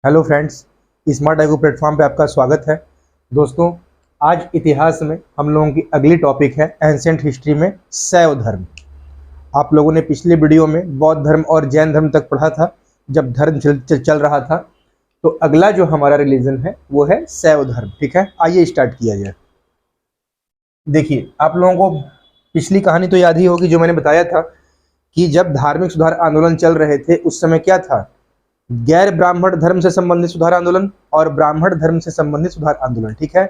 Hello friends, smart एगो platform पे आपका स्वागत है। दोस्तों, आज इतिहास में हम लोगों की अगली टॉपिक है एंशिएंट हिस्ट्री में शैव धर्म। आप लोगों ने पिछले वीडियो में बौद्ध धर्म और जैन धर्म तक पढ़ा था, जब धर्म चल रहा था। तो अगला जो हमारा रिलीजन है वो है शैव धर्म। ठीक है, आइए स्टार्ट किया जाए। देखिए, आप लोगों को पिछली कहानी तो याद ही होगी जो मैंने बताया था कि जब धार्मिक सुधार आंदोलन चल रहे थे उस समय क्या था, गैर ब्राह्मण धर्म से संबंधित सुधार आंदोलन और ब्राह्मण धर्म से संबंधित सुधार आंदोलन। ठीक है,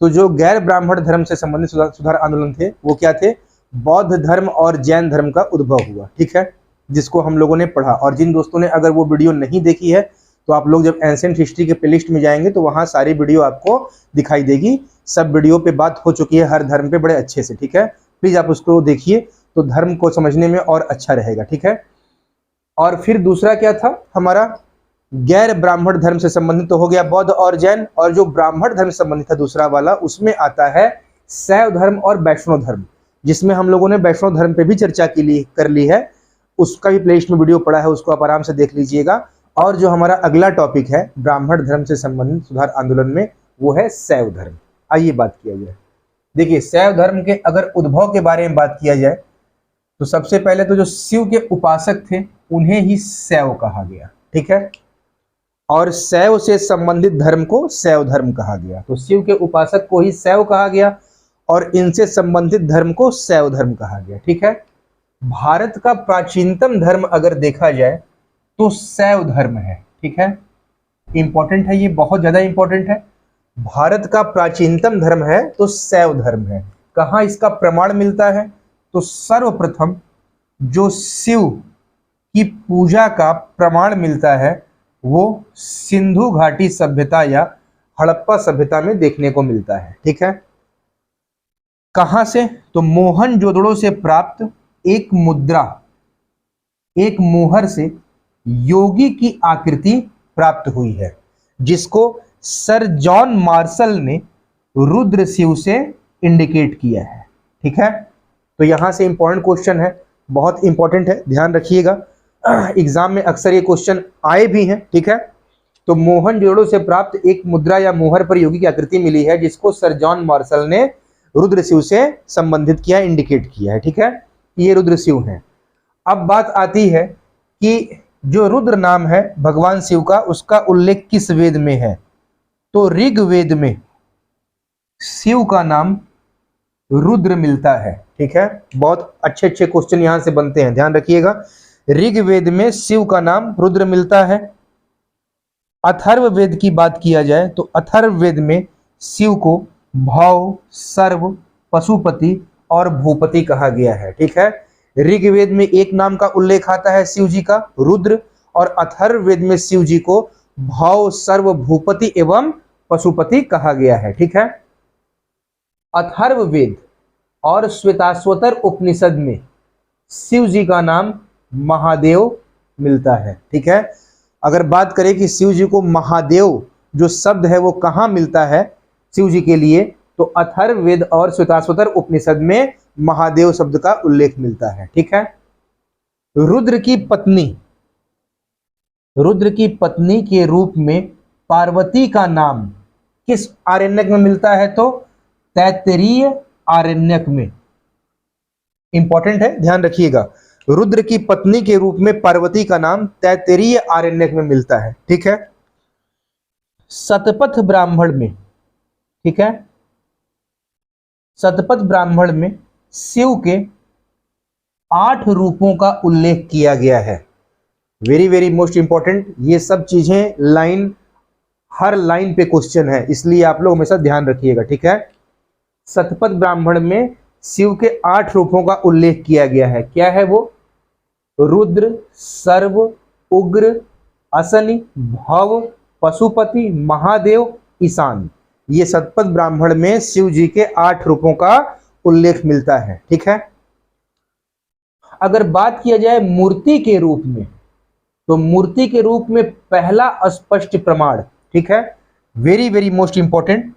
तो जो गैर ब्राह्मण धर्म से संबंधित सुधार आंदोलन थे वो क्या थे, बौद्ध धर्म और जैन धर्म का उद्भव हुआ। ठीक है, जिसको हम लोगों ने पढ़ा। और जिन दोस्तों ने अगर वो वीडियो नहीं देखी है तो आप लोग जब एंशिएंट हिस्ट्री के प्लेलिस्ट में जाएंगे तो वहां सारी वीडियो आपको दिखाई देगी। सब वीडियो पे बात हो चुकी है हर धर्म पे बड़े अच्छे से। ठीक है, प्लीज आप उसको देखिए तो धर्म को समझने में और अच्छा रहेगा। ठीक है, और फिर दूसरा क्या था हमारा, गैर ब्राह्मण धर्म से संबंधित तो हो गया बौद्ध और जैन, और जो ब्राह्मण धर्म से संबंधित था दूसरा वाला, उसमें आता है शैव धर्म और वैष्णव धर्म, जिसमें हम लोगों ने वैष्णव धर्म पे भी चर्चा कर ली है। उसका भी प्लेलिस्ट में वीडियो पड़ा है, उसको आप आराम से देख लीजिएगा। और जो हमारा अगला टॉपिक है ब्राह्मण धर्म से संबंधित सुधार आंदोलन में, वो है शैव धर्म। आइए बात किया जाए। देखिए, शैव धर्म के अगर उद्भव के बारे में बात किया जाए तो सबसे पहले तो जो शिव के उपासक थे उन्हें ही शैव कहा गया। ठीक है, और शैव से संबंधित धर्म को शैव धर्म कहा गया। तो शिव के उपासक को ही शैव कहा गया और इनसे संबंधित धर्म को शैव धर्म कहा गया। ठीक है, भारत का प्राचीनतम धर्म अगर देखा जाए तो शैव धर्म है। ठीक है, इंपॉर्टेंट है, ये बहुत ज्यादा इंपॉर्टेंट है। भारत का प्राचीनतम धर्म है तो शैव धर्म है। कहाँ इसका प्रमाण मिलता है, तो सर्वप्रथम जो शिव की पूजा का प्रमाण मिलता है वो सिंधु घाटी सभ्यता या हड़प्पा सभ्यता में देखने को मिलता है। ठीक है, कहां से, तो मोहनजोदड़ो से प्राप्त एक मुद्रा, एक मोहर से योगी की आकृति प्राप्त हुई है, जिसको सर जॉन मार्शल ने रुद्र शिव से इंडिकेट किया है। ठीक है, तो यहां से इंपॉर्टेंट क्वेश्चन है, बहुत इंपॉर्टेंट है, ध्यान रखिएगा। एग्जाम में अक्सर ये क्वेश्चन आए भी हैं। ठीक है, तो मोहनजोदड़ो से प्राप्त एक मुद्रा या मोहर पर योगी की आकृति मिली है, जिसको सर जॉन मार्शल ने रुद्र शिव से संबंधित किया, इंडिकेट किया है। ठीक है, ये रुद्र शिव है। अब बात आती है कि जो रुद्र नाम है भगवान शिव का, उसका उल्लेख किस वेद में है, तो ऋग्वेद में शिव का नाम रुद्र मिलता है। ठीक है, बहुत अच्छे अच्छे क्वेश्चन यहां से बनते हैं, ध्यान रखिएगा। ऋग्वेद में शिव का नाम रुद्र मिलता है। अथर्ववेद की बात किया जाए तो अथर्ववेद में शिव को भौ, सर्व, पशुपति और भूपति कहा गया है। ठीक है, ऋग्वेद में एक नाम का उल्लेख आता है शिव जी का, रुद्र, और अथर्ववेद में शिव जी को भौ, सर्व, भूपति एवं पशुपति कहा गया है। ठीक है, अथर्ववेद और श्वेताश्वतर उपनिषद में शिव जी का नाम महादेव मिलता है। ठीक है, अगर बात करें कि शिव जी को महादेव जो शब्द है वो कहाँ मिलता है शिव जी के लिए, तो अथर्ववेद और श्वेताश्वतर उपनिषद में महादेव शब्द का उल्लेख मिलता है। ठीक है, रुद्र की पत्नी के रूप में पार्वती का नाम किस आरण्यक में मिलता है, तो तैत्तिरीय आरण्यक में। इंपॉर्टेंट है, ध्यान रखिएगा। रुद्र की पत्नी के रूप में पार्वती का नाम तैत्तिरीय आरण्यक में मिलता है। ठीक है, शतपथ ब्राह्मण में, ठीक है, शतपथ ब्राह्मण में शिव के 8 रूपों का उल्लेख किया गया है। वेरी वेरी मोस्ट इंपॉर्टेंट, ये सब चीजें लाइन, हर लाइन पे क्वेश्चन है, इसलिए आप लोग हमेशा ध्यान रखिएगा। ठीक है, शतपथ ब्राह्मण में शिव के 8 रूपों का उल्लेख किया गया है। क्या है वो, रुद्र, सर्व, उग्र, असनि, भव, पशुपति, महादेव, ईशान। ये शतपथ ब्राह्मण में शिव जी के 8 रूपों का उल्लेख मिलता है। ठीक है, अगर बात किया जाए मूर्ति के रूप में, तो मूर्ति के रूप में पहला स्पष्ट प्रमाण, ठीक है, वेरी वेरी मोस्ट इंपॉर्टेंट,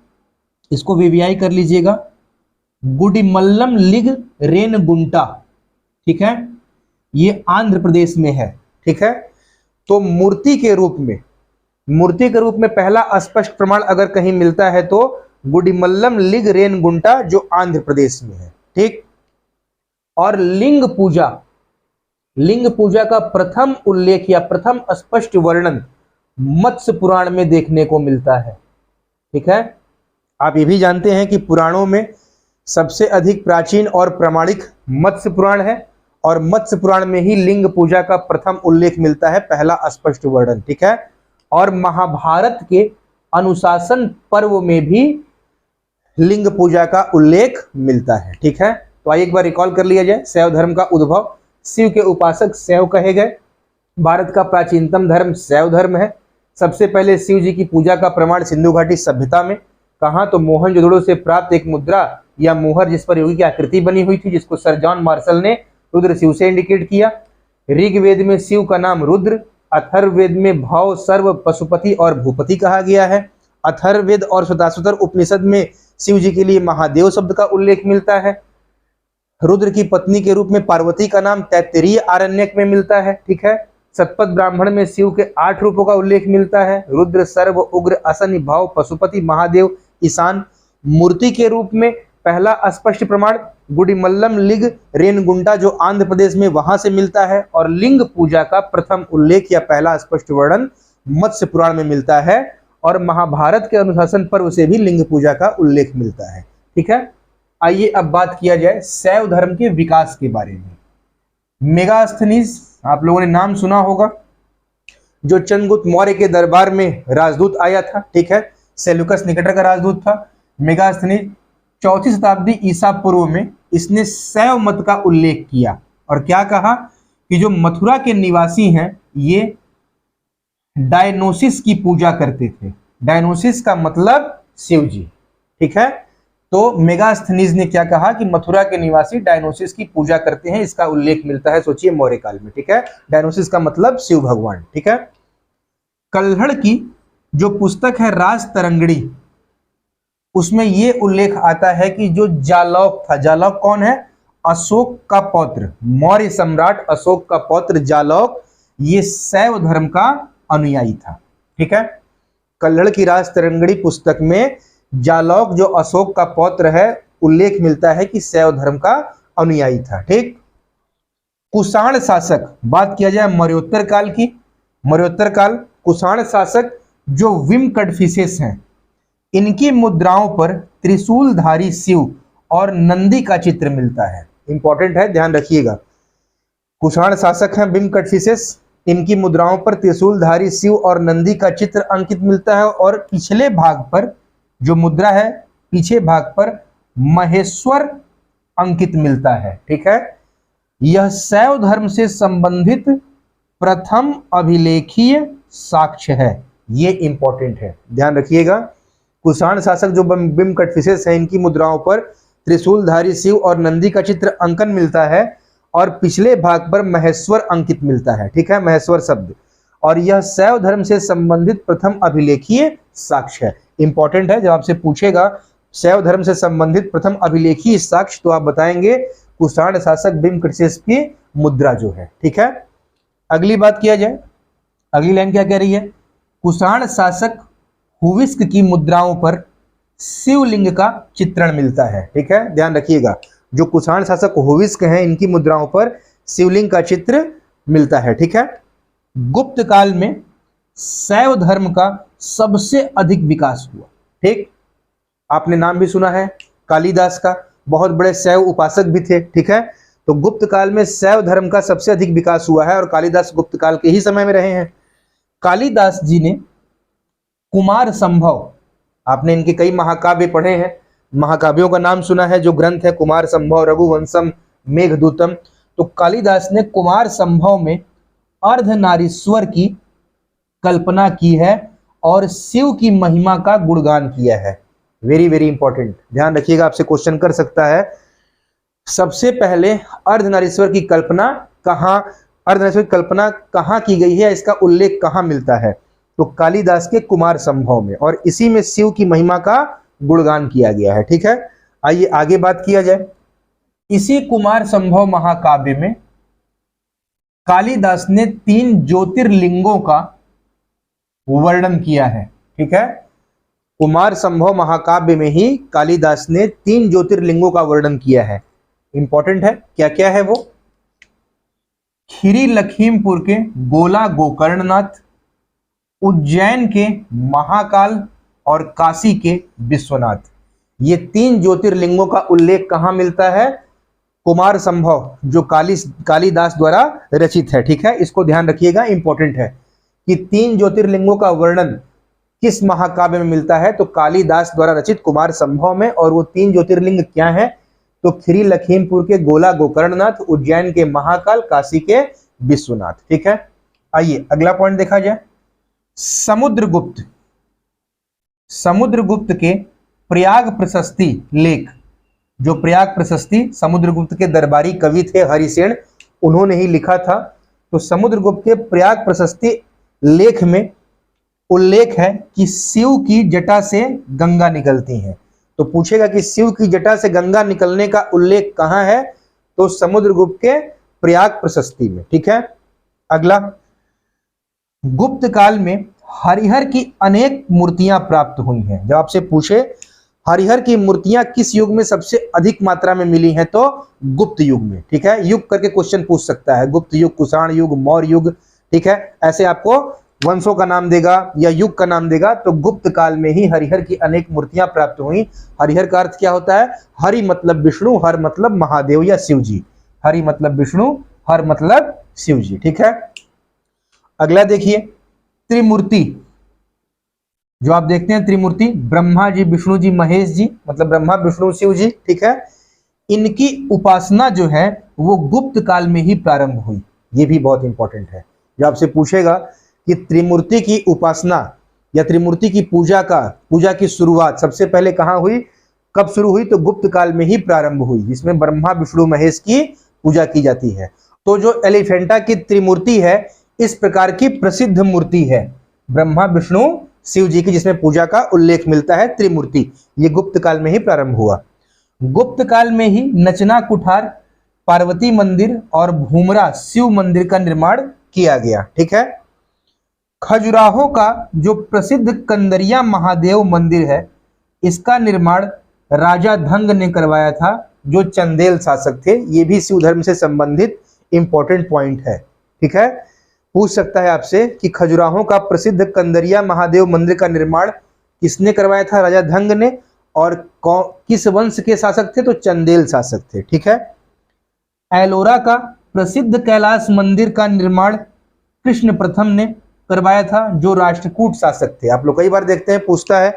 इसको वीवीआई कर लीजिएगा, गुडिमल्लम लिग रेनगुंटा। ठीक है, ये आंध्र प्रदेश में है। ठीक है, तो मूर्ति के रूप में मूर्ति के रूप में पहला स्पष्ट प्रमाण अगर कहीं मिलता है तो गुडिमल्लम लिग रेनगुंटा जो आंध्र प्रदेश में है। ठीक। और लिंग पूजा का प्रथम उल्लेख या प्रथम स्पष्ट वर्णन मत्स्य पुराण में देखने को मिलता है। ठीक है। आप ये भी जानते हैं कि पुराणों में सबसे अधिक प्राचीन और प्रामाणिक मत्स्य पुराण है और मत्स्य पुराण में ही लिंग पूजा का प्रथम उल्लेख मिलता है, पहला स्पष्ट वर्णन। ठीक है। और महाभारत के अनुशासन पर्व में भी लिंग पूजा का उल्लेख मिलता है। ठीक है। तो आइए एक बार रिकॉल कर लिया जाए। शैव धर्म का उद्भव, शिव के उपासक शैव कहे गए। भारत का प्राचीनतम धर्म शैव धर्म है। सबसे पहले शिव जी की पूजा का प्रमाण सिंधु घाटी सभ्यता में, कहाँ तो मोहनजोदड़ो से प्राप्त एक मुद्रा या मोहर जिस पर योगी की आकृति बनी हुई थी, जिसको सर जॉन मार्शल ने रुद्र शिव से इंडिकेट किया। ऋग्वेद में शिव का नाम रुद्र, अथर्ववेद में भव, सर्व, पशुपति और भूपति कहा गया है। अथर्ववेद और श्वेताश्वतर उपनिषद में शिव जी के लिए महादेव शब्द का उल्लेख मिलता है। रुद्र की पत्नी के रूप में पार्वती का नाम तैत्तिरीय आरण्यक में मिलता है। ठीक है। शतपथ ब्राह्मण में शिव के 8 रूपों का उल्लेख मिलता है, रुद्र, सर्व, उग्र, असनि, भव, पशुपति, महादेव, ईशान। मूर्ति के रूप में पहला स्पष्ट प्रमाण गुडिमल्लम लिग रेनगुंटा जो आंध्र प्रदेश में, वहां से मिलता है। और लिंग पूजा का प्रथम उल्लेख या पहला स्पष्ट वर्णन मत्स्य पुराण में मिलता है और महाभारत के अनुशासन पर्व से भी लिंग पूजा का उल्लेख मिलता है। ठीक है। आइए अब बात किया जाए शैव धर्म के विकास के बारे में। मेगास्थनीज आप लोगों ने नाम सुना होगा, जो चंद्रगुप्त मौर्य के दरबार में राजदूत आया था। ठीक है। सेल्यूकस निकेटर का राजदूत था। मेगास्थनीज 4वीं शताब्दी ईसा पूर्व में इसने शैव मत का उल्लेख किया और क्या कहा कि जो मथुरा के निवासी हैं ये डायनोसिस की पूजा करते थे। डायनोसिस का मतलब शिव जी। ठीक है। तो मेगास्थनीज ने क्या कहा कि मथुरा के निवासी डायनोसिस की पूजा करते हैं, इसका उल्लेख मिलता है, सोचिए, मौर्य काल में। ठीक है। डायनोसिस का मतलब शिव भगवान। ठीक है। कल्हड़ की जो पुस्तक है राज तरंगड़ी, उसमें यह उल्लेख आता है कि जो जालौक था, जालौक कौन है? अशोक का पौत्र, मौर्य सम्राट अशोक का पौत्र जालौक, ये शैव धर्म का अनुयायी था। ठीक है। कल्हड़ की राज तरंगड़ी पुस्तक में जालौक जो अशोक का पौत्र है, उल्लेख मिलता है कि शैव धर्म का अनुयायी था। ठीक। कुषाण शासक, बात किया जाए मौर्योत्तर काल की। मौर्योत्तर काल, कुषाण शासक जो विम कड़फिसेस हैं, इनकी मुद्राओं पर त्रिशूलधारी शिव और नंदी का चित्र मिलता है। इंपॉर्टेंट है, ध्यान रखिएगा। कुषाण शासक हैं विम कड़फिसेस, इनकी मुद्राओं पर त्रिशूलधारी शिव और नंदी का चित्र अंकित मिलता है और पिछले भाग पर जो मुद्रा है, पीछे भाग पर महेश्वर अंकित मिलता है। ठीक है। यह शैव धर्म से संबंधित प्रथम अभिलेखीय साक्ष्य है। ये इंपॉर्टेंट है, ध्यान रखिएगा। कुषाण शासक जो बिम कटफिसेस है, इनकी मुद्राओं पर त्रिशूलधारी शिव और नंदी का चित्र अंकन मिलता है और पिछले भाग पर महेश्वर अंकित मिलता है। ठीक है, महेश्वर शब्द। और यह शैव धर्म से संबंधित प्रथम अभिलेखीय साक्ष्य है। इंपॉर्टेंट है, जब आपसे पूछेगा शैव धर्म से संबंधित प्रथम अभिलेखीय साक्ष्य, तो आप बताएंगे कुषाण शासक बिम कटफिसेस की मुद्रा जो है। ठीक है। अगली बात किया जाए, अगली लाइन क्या कह रही है? कुषाण शासक हुविस्क की मुद्राओं पर शिवलिंग का चित्रण मिलता है। ठीक है, ध्यान रखिएगा। जो कुषाण शासक हुविस्क हैं, इनकी मुद्राओं पर शिवलिंग का चित्र मिलता है। ठीक है। गुप्त काल में शैव धर्म का सबसे अधिक विकास हुआ। ठीक, आपने नाम भी सुना है कालिदास का, बहुत बड़े शैव उपासक भी थे। ठीक है। तो गुप्त काल में शैव धर्म का सबसे अधिक विकास हुआ है और कालिदास गुप्त काल के ही समय में रहे हैं। कालिदास जी ने कुमार संभव, आपने इनके कई महाकाव्य पढ़े हैं, महाकाव्यों का नाम सुना है, जो ग्रंथ है कुमार संभव, रघुवंशम, मेघदूतम। तो कालिदास ने कुमार संभव में अर्धनारीश्वर की कल्पना की है और शिव की महिमा का गुणगान किया है। वेरी वेरी इंपॉर्टेंट, ध्यान रखिएगा, आपसे क्वेश्चन कर सकता है। सबसे पहले अर्धनारीश्वर की कल्पना कहाँ, अर्धनारीश्वर की कल्पना कहाँ की गई है, इसका उल्लेख कहाँ मिलता है? तो कालिदास के कुमार संभव में, और इसी में शिव की महिमा का गुणगान किया गया है। ठीक है। आइए आगे बात किया जाए। इसी कुमार संभव महाकाव्य में कालिदास ने 3 ज्योतिर्लिंगों का वर्णन किया है। ठीक है, कुमार संभव महाकाव्य में ही कालिदास ने 3 ज्योतिर्लिंगों का वर्णन किया है। इंपॉर्टेंट है, क्या क्या है वो? खीरी लखीमपुर के गोला गोकर्णनाथ, उज्जैन के महाकाल और काशी के विश्वनाथ। ये 3 ज्योतिर्लिंगों का उल्लेख कहां मिलता है? कुमार संभव, जो कालिदास द्वारा रचित है। ठीक है, इसको ध्यान रखिएगा, इंपॉर्टेंट है कि 3 ज्योतिर्लिंगों का वर्णन किस महाकाव्य में मिलता है? तो कालिदास द्वारा रचित कुमार संभव में। और वो 3 ज्योतिर्लिंग क्या है? तो खीरी लखीमपुर के गोला गोकर्णनाथ, उज्जैन के महाकाल, काशी के विश्वनाथ। ठीक है, आइए अगला पॉइंट देखा जाए। समुद्रगुप्त, समुद्रगुप्त के प्रयाग प्रशस्ति लेख, जो प्रयाग प्रशस्ति समुद्रगुप्त के दरबारी कवि थे हरिसेन, उन्होंने ही लिखा था। तो समुद्रगुप्त के प्रयाग प्रशस्ति लेख में उल्लेख है कि शिव की जटा से गंगा निकलती है। तो पूछेगा कि शिव की जटा से गंगा निकलने का उल्लेख कहां है? तो समुद्रगुप्त के प्रयाग प्रशस्ति में। ठीक है, अगला, गुप्त काल में हरिहर की अनेक मूर्तियां प्राप्त हुई हैं। जब आपसे पूछे हरिहर की मूर्तियां किस युग में सबसे अधिक मात्रा में मिली हैं? तो गुप्त युग में। ठीक है, युग करके क्वेश्चन पूछ सकता है, गुप्त युग, कुषाण युग, मौर्य युग। ठीक है, ऐसे आपको वंशों का नाम देगा या युग का नाम देगा। तो गुप्त काल में ही हरिहर की अनेक मूर्तियां प्राप्त हुई। हरिहर का अर्थ क्या होता है? हरि मतलब विष्णु, हर मतलब महादेव या शिव जी। हरि मतलब विष्णु, हर मतलब शिव जी। ठीक है, अगला देखिए, त्रिमूर्ति, जो आप देखते हैं त्रिमूर्ति, ब्रह्मा जी, विष्णु जी, महेश जी, मतलब ब्रह्मा विष्णु शिव जी। ठीक है, इनकी उपासना जो है वो गुप्त काल में ही प्रारंभ हुई। ये भी बहुत इंपॉर्टेंट है। जब आपसे पूछेगा कि त्रिमूर्ति की उपासना या त्रिमूर्ति की पूजा की शुरुआत सबसे पहले कहां हुई, कब शुरू हुई? तो गुप्त काल में ही प्रारंभ हुई, जिसमें ब्रह्मा विष्णु महेश की पूजा की जाती है। तो जो एलिफेंटा की त्रिमूर्ति है, इस प्रकार की प्रसिद्ध मूर्ति है ब्रह्मा विष्णु शिव जी की, जिसमें पूजा का उल्लेख मिलता है, त्रिमूर्ति। ये गुप्त काल में ही प्रारंभ हुआ। गुप्त काल में ही नचना कुठार, पार्वती मंदिर और भूमरा शिव मंदिर का निर्माण किया गया। ठीक है, खजुराहो का जो प्रसिद्ध कंदरिया महादेव मंदिर है, इसका निर्माण राजा धंग ने करवाया था, जो चंदेल शासक थे। ये भी शिव धर्म से संबंधित इंपॉर्टेंट पॉइंट है। ठीक है, पूछ सकता है आपसे कि खजुराहो का प्रसिद्ध कंदरिया महादेव मंदिर का निर्माण किसने करवाया था? राजा धंग ने। और किस वंश के शासक थे? तो चंदेल शासक थे। ठीक है, एलोरा का प्रसिद्ध कैलाश मंदिर का निर्माण कृष्ण प्रथम ने करवाया था, जो राष्ट्रकूट शासक थे। आप लोग कई बार देखते हैं, पूछता है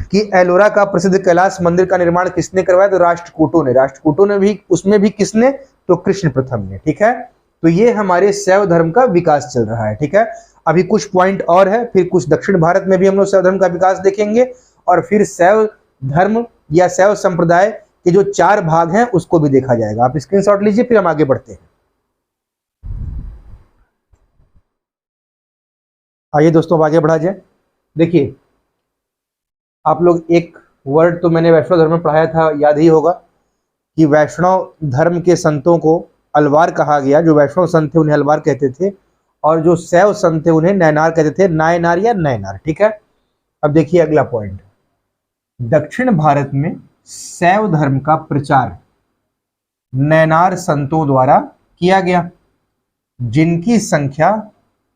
कि एलोरा का प्रसिद्ध कैलाश मंदिर का निर्माण किसने करवाया? तो राष्ट्रकूटों ने भी, उसमें भी किसने? तो कृष्ण प्रथम ने। ठीक है, तो ये हमारे शैव धर्म का विकास चल रहा है। ठीक है, अभी कुछ पॉइंट और है, फिर कुछ दक्षिण भारत में भी हम लोग शैव धर्म का विकास देखेंगे, और फिर शैव धर्म या शैव संप्रदाय के जो 4 भाग हैं उसको भी देखा जाएगा। आप स्क्रीनशॉट लीजिए, फिर हम आगे बढ़ते हैं। आइए दोस्तों, अब आगे बढ़ा जाए। देखिए, आप लोग एक वर्ड तो मैंने वैष्णव धर्म में पढ़ाया था, याद ही होगा कि वैष्णव धर्म के संतों को अलवार कहा गया। जो वैष्णव संत थे उन्हें अलवार कहते थे, और जो शैव संत थे उन्हें नयनार कहते थे, नायनार या नयनार। ठीक है, अब देखिए अगला पॉइंट, दक्षिण भारत में शैव धर्म का प्रचार नयनार संतों द्वारा किया गया, जिनकी संख्या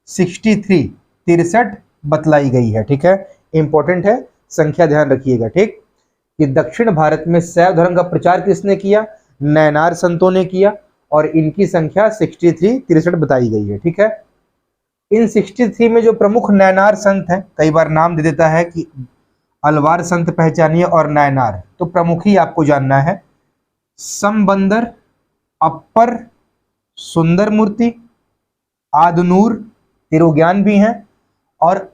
63 बतलाई गई है। ठीक है, इंपॉर्टेंट है, संख्या ध्यान रखिएगा। ठीक, कि दक्षिण भारत में शैव धर्म का प्रचार किसने किया? नयनार संतों ने किया, और इनकी संख्या 63 बताई गई है। ठीक है, इन 63 में जो प्रमुख नयनार संत हैं, कई बार नाम दे देता है कि अलवार संत पहचानिए और नयनार, तो प्रमुख ही आपको जानना है। समबंदर, अप्पर, सुंदर मूर्ति, आदनूर, तिरुज्ञान भी हैं, और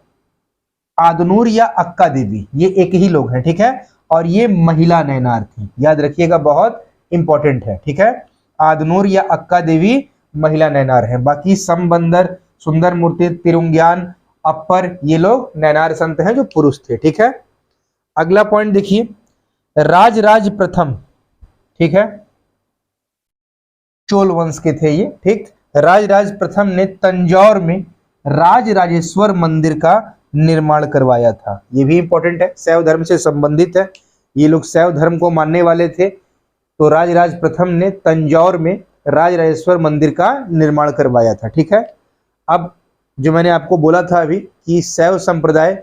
आदनूर या अक्का देवी, ये एक ही लोग हैं। ठीक है, और ये महिला नयनार थी, याद रखिएगा, बहुत इंपॉर्टेंट है। ठीक है, आदनूर या अक्का देवी महिला नयनार हैं। बाकी समबंदर, सुंदर मूर्ति, तिरुज्ञान, अप्पर, ये लोग नयनार संत हैं जो पुरुष थे। ठीक है, अगला पॉइंट देखिए, राजराज प्रथम। ठीक है, चोल वंश के थे ये। ठीक, राजराज प्रथम ने तंजौर में राजराजेश्वर मंदिर का निर्माण करवाया था। ये भी इंपॉर्टेंट है, शैव धर्म से संबंधित है। ये लोग शैव धर्म को मानने वाले थे। तो राजराज प्रथम ने तंजौर में राजराजेश्वर मंदिर का निर्माण करवाया था। ठीक है, अब जो मैंने आपको बोला था अभी कि शैव संप्रदाय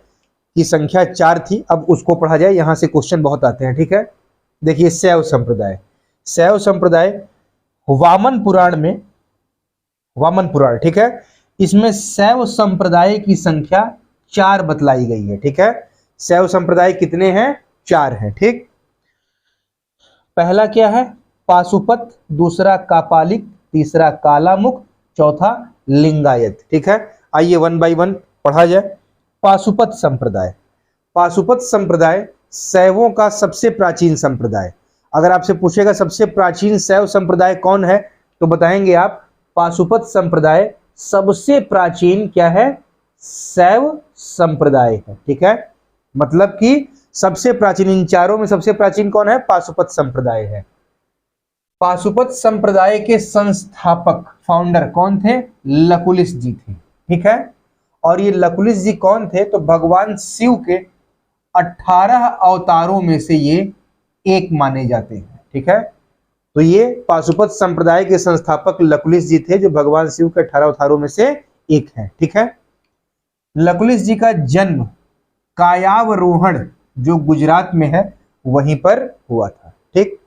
की संख्या 4 थी, अब उसको पढ़ा जाए। यहां से क्वेश्चन बहुत आते हैं। ठीक है, देखिए शैव संप्रदाय, शैव संप्रदाय वामन पुराण में, वामन पुराण, ठीक है, इसमें शैव संप्रदाय की संख्या 4 बतलाई गई है। ठीक है, शैव संप्रदाय कितने हैं? 4 हैं। ठीक, पहला क्या है? पाशुपत, दूसरा कापालिक, तीसरा कालामुख, चौथा लिंगायत। ठीक है, आइए 1 बाय 1 पढ़ा जाए। पाशुपत संप्रदाय, पाशुपत संप्रदाय शैवों का सबसे प्राचीन संप्रदाय। अगर आपसे पूछेगा सबसे प्राचीन शैव संप्रदाय कौन है, तो बताएंगे आप पाशुपत संप्रदाय सबसे प्राचीन क्या है? शैव संप्रदाय है। ठीक है, मतलब कि सबसे प्राचीन, इन चारों में सबसे प्राचीन कौन है? पाशुपत संप्रदाय है। पाशुपत संप्रदाय के संस्थापक, फाउंडर कौन थे? लकुलिश जी थे। ठीक है, और ये लकुलिश जी कौन थे? तो भगवान शिव के 18 अवतारों में से ये एक माने जाते हैं। ठीक है, तो ये पाशुपत संप्रदाय के संस्थापक लकुलिश जी थे, जो भगवान शिव के 18 अवतारों में से एक हैं। ठीक है, लकुलिश जी का जन्म कायावरोहण जो गुजरात में है वहीं पर हुआ था। ठीक,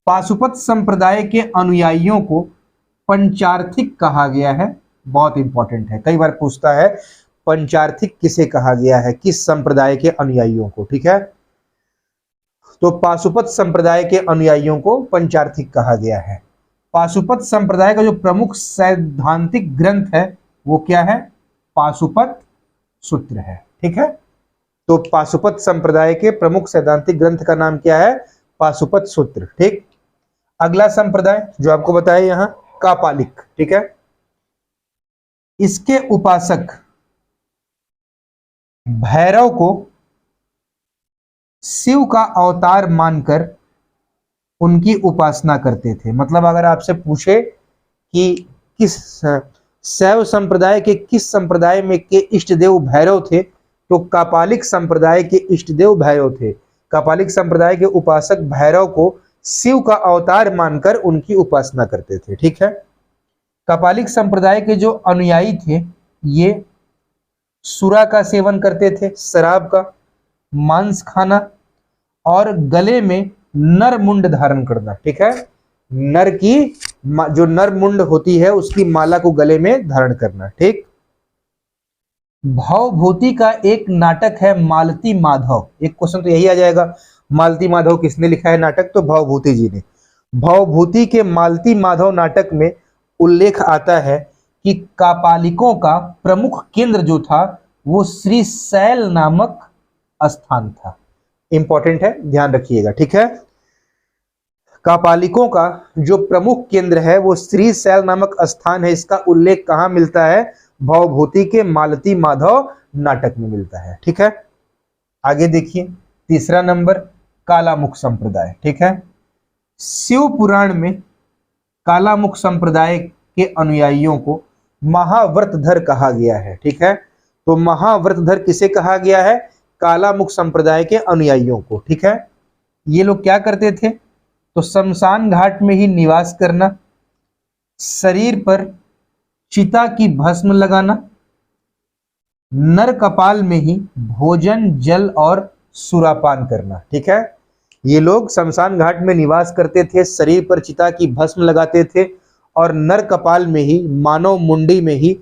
पाशुपत संप्रदाय के अनुयायियों को पंचार्थिक कहा गया है। बहुत इंपॉर्टेंट है, कई बार पूछता है पंचार्थिक किसे कहा गया है, किस संप्रदाय के अनुयायियों को। ठीक है, तो पाशुपत संप्रदाय के अनुयायियों को पंचार्थिक कहा गया है। पाशुपत संप्रदाय का जो प्रमुख सैद्धांतिक ग्रंथ है वो क्या है? पाशुपत सूत्र है। ठीक है, तो पाशुपत संप्रदाय के प्रमुख सैद्धांतिक ग्रंथ का नाम क्या है? पाशुपत सूत्र। ठीक, अगला संप्रदाय जो आपको बताया यहां, कापालिक। ठीक है, इसके उपासक भैरव को शिव का अवतार मानकर उनकी उपासना करते थे। मतलब अगर आपसे पूछे कि किस शैव संप्रदाय के किस संप्रदाय में के इष्ट देव भैरव थे, तो कापालिक संप्रदाय के इष्ट देव भैरव थे। कापालिक संप्रदाय के उपासक भैरव को शिव का अवतार मानकर उनकी उपासना करते थे। ठीक है, कापालिक संप्रदाय के जो अनुयायी थे ये सुरा का सेवन करते थे, शराब का, मांस खाना और गले में नर मुंड धारण करना। ठीक है, नर की जो नर मुंड होती है उसकी माला को गले में धारण करना। ठीक, भवभूति का एक नाटक है मालती माधव। एक क्वेश्चन तो यही आ जाएगा, मालती माधव किसने लिखा है नाटक? तो भवभूति जी ने। भवभूति के मालती माधव नाटक में उल्लेख आता है कि कापालिकों का प्रमुख केंद्र जो था वो श्री शैल नामक स्थान था। इंपॉर्टेंट है, ध्यान रखिएगा। ठीक है, कापालिकों का जो प्रमुख केंद्र है वो श्री शैल नामक स्थान है। इसका उल्लेख कहां मिलता है? भवभूति के मालती माधव नाटक में मिलता है। ठीक है, आगे देखिए तीसरा नंबर, कालामुख संप्रदाय। ठीक है, शिव पुराण में कालामुख संप्रदाय के अनुयायियों को महाव्रतधर कहा गया है। ठीक है, तो महाव्रतधर किसे कहा गया है? कालामुख संप्रदाय के अनुयायियों को। ठीक है, ये लोग क्या करते थे? तो शमशान घाट में ही निवास करना, शरीर पर चिता की भस्म लगाना, नर कपाल में ही भोजन, जल और सुरापान करना। ठीक है, ये लोग शमशान घाट में निवास करते थे, शरीर पर चिता की भस्म लगाते थे और नर कपाल में ही, मानव मुंडी में ही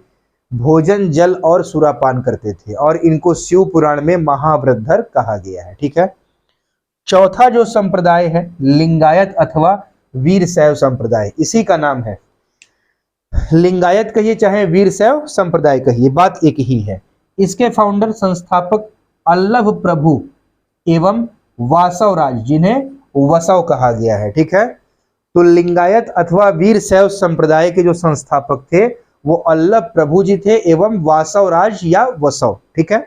भोजन, जल और सुरापान करते थे, और इनको शिव पुराण में महाव्रतधर कहा गया है। ठीक है, चौथा जो संप्रदाय है लिंगायत अथवा वीर शैव संप्रदाय, इसी का नाम है। लिंगायत कहिए चाहे वीर शैव संप्रदाय कहिए, बात एक ही है। इसके फाउंडर संस्थापक अल्लभ प्रभु एवं वासवराज, जिन्हें वसव कहा गया है। ठीक है, तो लिंगायत अथवा वीर शैव संप्रदाय के जो संस्थापक थे वो अल्लभ प्रभु जी थे एवं वासवराज या वसव। ठीक है,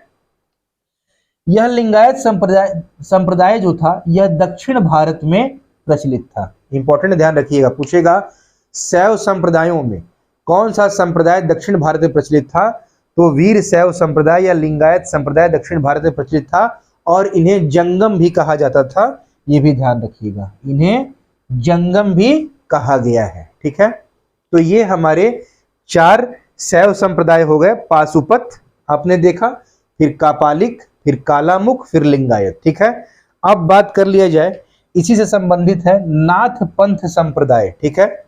यह लिंगायत संप्रदाय जो था यह दक्षिण भारत में प्रचलित था। इंपॉर्टेंट, ध्यान रखिएगा, पूछेगा शैव संप्रदायों में कौन सा संप्रदाय दक्षिण भारत में प्रचलित था? तो वीर शैव संप्रदाय या लिंगायत संप्रदाय दक्षिण भारत में प्रचलित था और इन्हें जंगम भी कहा जाता था। ये भी ध्यान रखिएगा, इन्हें जंगम भी कहा गया है। ठीक है, तो ये हमारे 4 शैव संप्रदाय हो गए। पाशुपत आपने देखा, फिर कापालिक, फिर कालामुख, फिर लिंगायत। ठीक है, अब बात कर लिया जाए, इसी से संबंधित है नाथ पंथ संप्रदाय। ठीक है,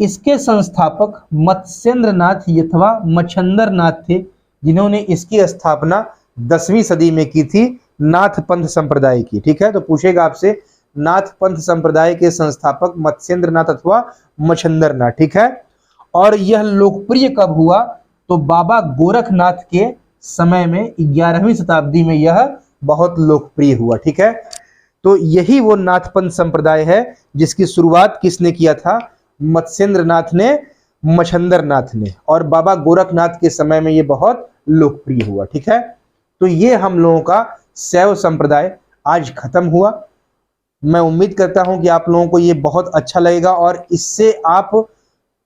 इसके संस्थापक मत्स्येंद्र नाथ अथवा मच्छंदर नाथ थे, जिन्होंने इसकी स्थापना 10वीं सदी में की थी, नाथ पंथ संप्रदाय की। ठीक है, तो पूछेगा आपसे नाथ पंथ संप्रदाय के संस्थापक मत्स्येंद्र नाथ अथवा मच्छंदर नाथ। ठीक है, और यह लोकप्रिय कब हुआ? तो बाबा गोरखनाथ के समय में 11वीं शताब्दी में यह बहुत लोकप्रिय हुआ। ठीक है, तो यही वो नाथ पंथ संप्रदाय है जिसकी शुरुआत किसने किया था? मत्स्येंद्र नाथ ने, मच्छंदर नाथ ने, और बाबा गोरखनाथ के समय में ये बहुत लोकप्रिय हुआ। ठीक है, तो ये हम लोगों का शैव संप्रदाय आज खत्म हुआ। मैं उम्मीद करता हूं कि आप लोगों को ये बहुत अच्छा लगेगा और इससे आप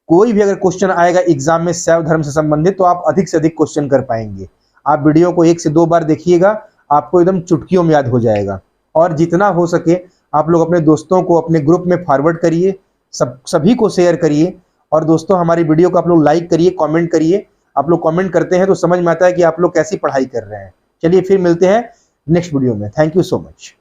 कोई भी अगर क्वेश्चन आएगा एग्जाम में शैव धर्म से संबंधित तो आप अधिक से अधिक क्वेश्चन कर पाएंगे। आप वीडियो को 1 से 2 बार देखिएगा, आपको एकदम चुटकियों में याद हो जाएगा। और जितना हो सके आप लोग अपने दोस्तों को अपने ग्रुप में फॉरवर्ड करिए, सभी को शेयर करिए। और दोस्तों हमारी वीडियो को आप लोग लाइक करिए, कमेंट करिए। आप लोग कमेंट करते हैं तो समझ में आता है कि आप लोग कैसी पढ़ाई कर रहे हैं। चलिए फिर मिलते हैं नेक्स्ट वीडियो में। Thank you so much.